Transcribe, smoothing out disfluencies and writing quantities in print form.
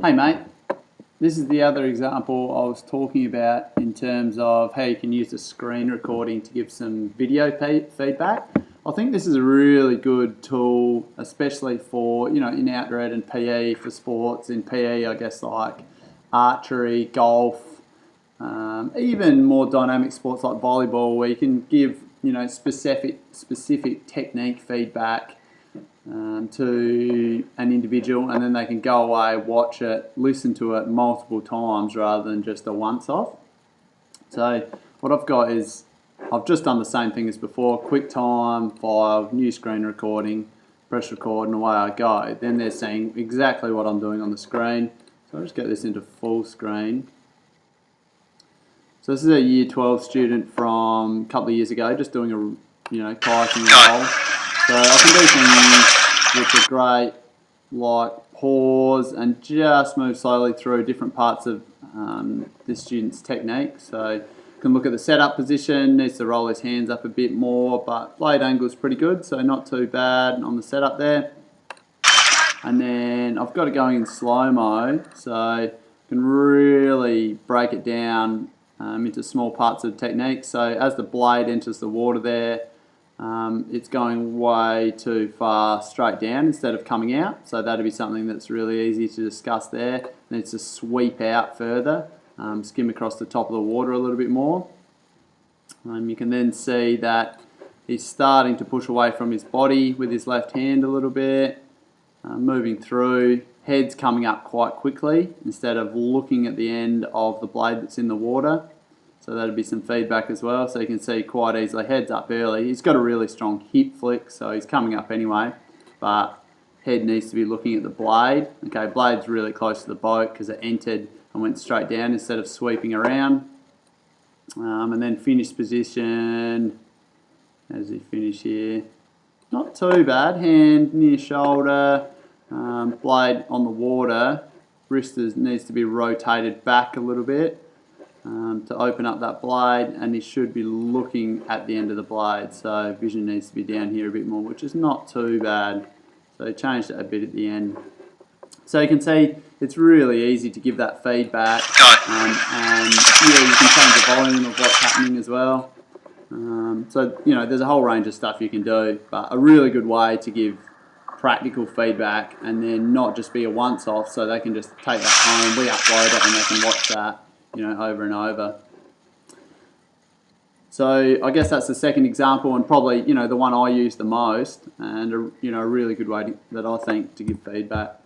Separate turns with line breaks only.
Hey mate, this is the other example I was talking about in terms of how you can use a screen recording to give some video feedback. I think this is a really good tool, especially for, in outdoor ed and PE for sports. In PE, I guess like archery, golf, even more dynamic sports like volleyball, where you can give, specific technique feedback to an individual, and then they can go away, watch it, listen to it multiple times rather than just a once off. So what I've got is, I've just done the same thing as before: QuickTime, file, new screen recording, press record, and away I go. Then they're seeing exactly what I'm doing on the screen. So I'll just get this into full screen. So this is a year 12 student from a couple of years ago, just doing a kayaking roll. So I can do things with a great, like, pause and just move slowly through different parts of this student's technique. So you can look at the setup position, needs to roll his hands up a bit more, but blade angle is pretty good, so not too bad on the setup there. And then I've got it going in slow-mo, so you can really break it down into small parts of the technique. So as the blade enters the water there, it's going way too far straight down instead of coming out. So that'd be something that's really easy to discuss there. It needs to sweep out further, skim across the top of the water a little bit more. You can then see that he's starting to push away from his body with his left hand a little bit, moving through. Head's coming up quite quickly instead of looking at the end of the blade that's in the water. So that'd be some feedback as well. So you can see quite easily, head's up early. He's got a really strong hip flick, so he's coming up anyway, but head needs to be looking at the blade. Okay, blade's really close to the boat because it entered and went straight down instead of sweeping around. And then finish position, how does he finish here? Not too bad, hand near shoulder, blade on the water, wrist needs to be rotated back a little bit to open up that blade, and he should be looking at the end of the blade, so vision needs to be down here a bit more, which is not too bad. So changed it a bit at the end. So you can see it's really easy to give that feedback, and yeah, you can change the volume of what's happening as well. So there's a whole range of stuff you can do, but a really good way to give practical feedback and then not just be a once off, so they can just take that home, re-upload it, and they can watch that over and over. So I guess that's the second example, and probably the one I use the most, and a really good way that I think to give feedback.